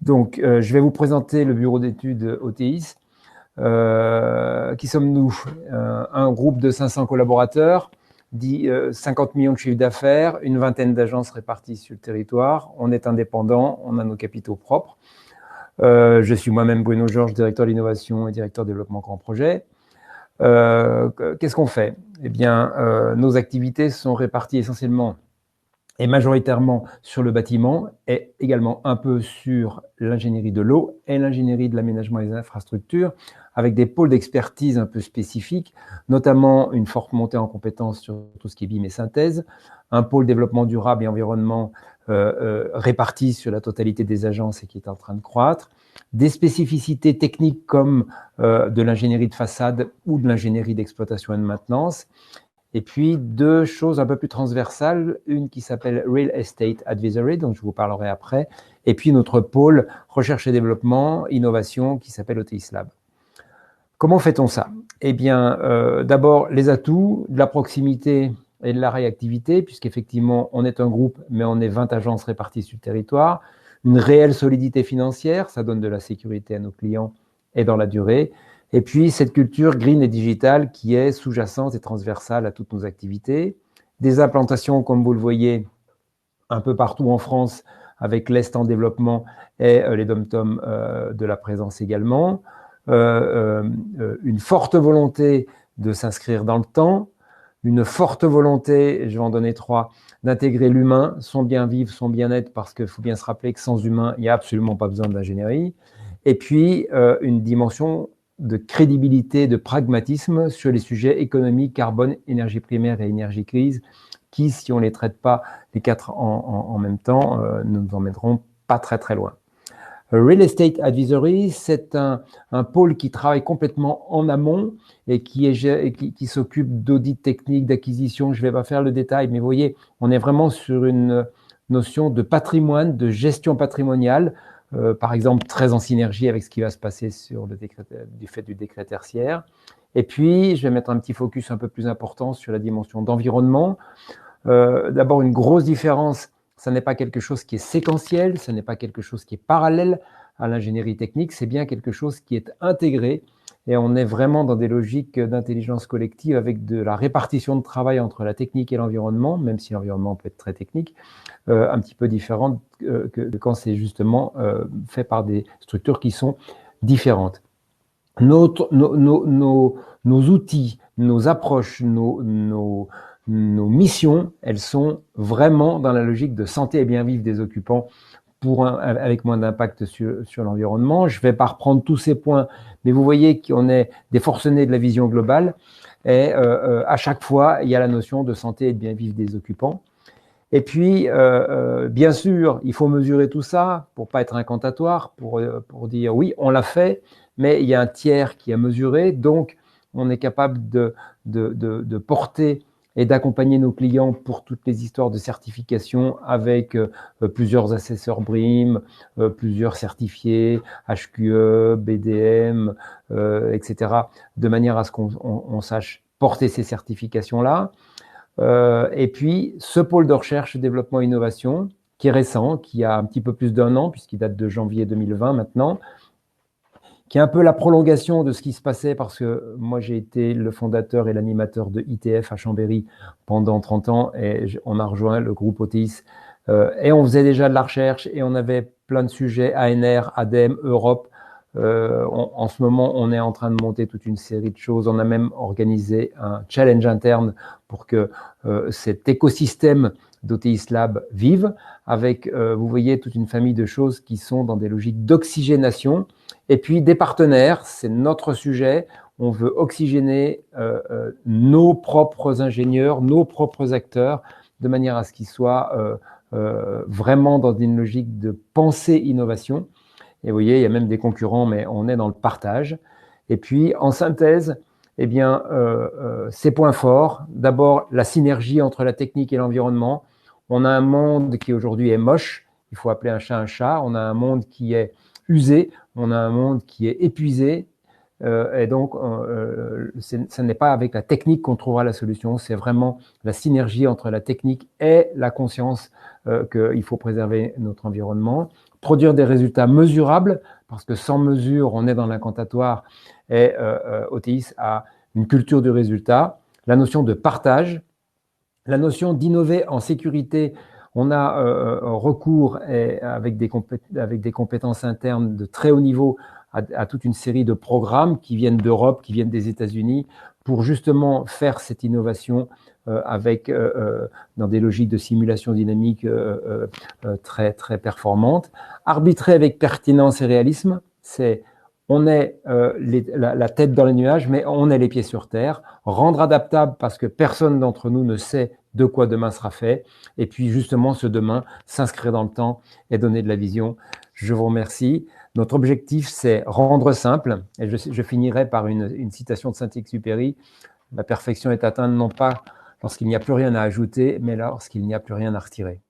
Donc, je vais vous présenter le bureau d'études OTIS. Qui sommes-nous? Un groupe de 500 collaborateurs, 50 millions de chiffres d'affaires, une vingtaine d'agences réparties sur le territoire. On est indépendant, on a nos capitaux propres. Je suis moi-même Bruno Georges, directeur de l'innovation et directeur de développement grand projet. Qu'est-ce qu'on fait? Eh bien, nos activités sont réparties essentiellement et majoritairement sur le bâtiment et également un peu sur l'ingénierie de l'eau et l'ingénierie de l'aménagement des infrastructures, avec des pôles d'expertise un peu spécifiques, notamment une forte montée en compétences sur tout ce qui est BIM et synthèse, un pôle développement durable et environnement réparti sur la totalité des agences et qui est en train de croître, des spécificités techniques comme de l'ingénierie de façade ou de l'ingénierie d'exploitation et de maintenance, et puis deux choses un peu plus transversales, une qui s'appelle Real Estate Advisory, dont je vous parlerai après, et puis notre pôle recherche et développement, innovation, qui s'appelle OTIS Lab. Comment fait-on ça? Eh bien, d'abord, les atouts, de la proximité et de la réactivité, puisqu'effectivement, on est un groupe, mais on est 20 agences réparties sur le territoire, une réelle solidité financière, ça donne de la sécurité à nos clients et dans la durée, et puis cette culture green et digitale qui est sous-jacente et transversale à toutes nos activités, des implantations, comme vous le voyez, un peu partout en France, avec l'Est en développement et les dom-toms de la présence également, une forte volonté de s'inscrire dans le temps, une forte volonté, je vais en donner 3, d'intégrer l'humain, son bien-vivre, son bien-être, parce qu'il faut bien se rappeler que sans humain, il n'y a absolument pas besoin d'ingénierie. Et puis, une dimension de crédibilité, de pragmatisme sur les sujets économiques, carbone, énergie primaire et énergie grise, qui, si on ne les traite pas les 4 en même temps, ne nous emmèneront pas très très loin. Real Estate Advisory, c'est un pôle qui travaille complètement en amont et qui s'occupe d'audit technique, d'acquisition. Je ne vais pas faire le détail, mais vous voyez, on est vraiment sur une notion de patrimoine, de gestion patrimoniale, par exemple très en synergie avec ce qui va se passer sur le décret, du fait du décret tertiaire. Et puis, je vais mettre un petit focus un peu plus important sur la dimension d'environnement. D'abord, une grosse différence, ça n'est pas quelque chose qui est séquentiel, ce n'est pas quelque chose qui est parallèle à l'ingénierie technique, c'est bien quelque chose qui est intégré et on est vraiment dans des logiques d'intelligence collective avec de la répartition de travail entre la technique et l'environnement, même si l'environnement peut être très technique, un petit peu différente que quand c'est justement fait par des structures qui sont différentes. Nos outils, nos approches, nos missions, elles sont vraiment dans la logique de santé et bien-vivre des occupants avec moins d'impact sur l'environnement. Je ne vais pas reprendre tous ces points, mais vous voyez qu'on est des forcenés de la vision globale et à chaque fois, il y a la notion de santé et de bien-vivre des occupants. Et puis, bien sûr, il faut mesurer tout ça pour pas être incantatoire, pour dire oui, on l'a fait, mais il y a un tiers qui a mesuré, donc on est capable de porter et d'accompagner nos clients pour toutes les histoires de certification avec plusieurs assesseurs BREEAM, plusieurs certifiés, HQE, BDM, etc., de manière à ce qu'on sache porter ces certifications-là. Et puis, ce pôle de recherche, développement, innovation, qui est récent, qui a un petit peu plus d'1 an, puisqu'il date de janvier 2020 maintenant, qui est un peu la prolongation de ce qui se passait, parce que moi, j'ai été le fondateur et l'animateur de ITF à Chambéry pendant 30 ans, et on a rejoint le groupe OTIS, et on faisait déjà de la recherche, et on avait plein de sujets, ANR, ADEME, Europe. En ce moment, on est en train de monter toute une série de choses. On a même organisé un challenge interne pour que cet écosystème d'OTIS Lab vive, avec, vous voyez, toute une famille de choses qui sont dans des logiques d'oxygénation. Et puis des partenaires, c'est notre sujet. On veut oxygéner nos propres ingénieurs, nos propres acteurs, de manière à ce qu'ils soient vraiment dans une logique de pensée innovation. Et vous voyez, il y a même des concurrents, mais on est dans le partage. Et puis, en synthèse, eh bien, ces points forts. D'abord, la synergie entre la technique et l'environnement. On a un monde qui aujourd'hui est moche. Il faut appeler un chat un chat. On a un monde qui est usé. On a un monde qui est épuisé. Et donc, ce n'est pas avec la technique qu'on trouvera la solution. C'est vraiment la synergie entre la technique et la conscience qu'il faut préserver notre environnement. produire des résultats mesurables, parce que sans mesure, on est dans l'incantatoire, et OTIS a une culture du résultat, la notion de partage, la notion d'innover en sécurité. On a recours avec des compétences internes de très haut niveau à toute une série de programmes qui viennent d'Europe, qui viennent des États-Unis, pour justement faire cette innovation dans des logiques de simulation dynamique très, très performantes. Arbitrer avec pertinence et réalisme, on est la tête dans les nuages, mais on est les pieds sur terre. Rendre adaptable parce que personne d'entre nous ne sait de quoi demain sera fait. Et puis justement, ce demain, s'inscrire dans le temps et donner de la vision. Je vous remercie. Notre objectif, c'est rendre simple. Et je finirai par une citation de Saint-Exupéry. La perfection est atteinte non pas lorsqu'il n'y a plus rien à ajouter, mais lorsqu'il n'y a plus rien à retirer.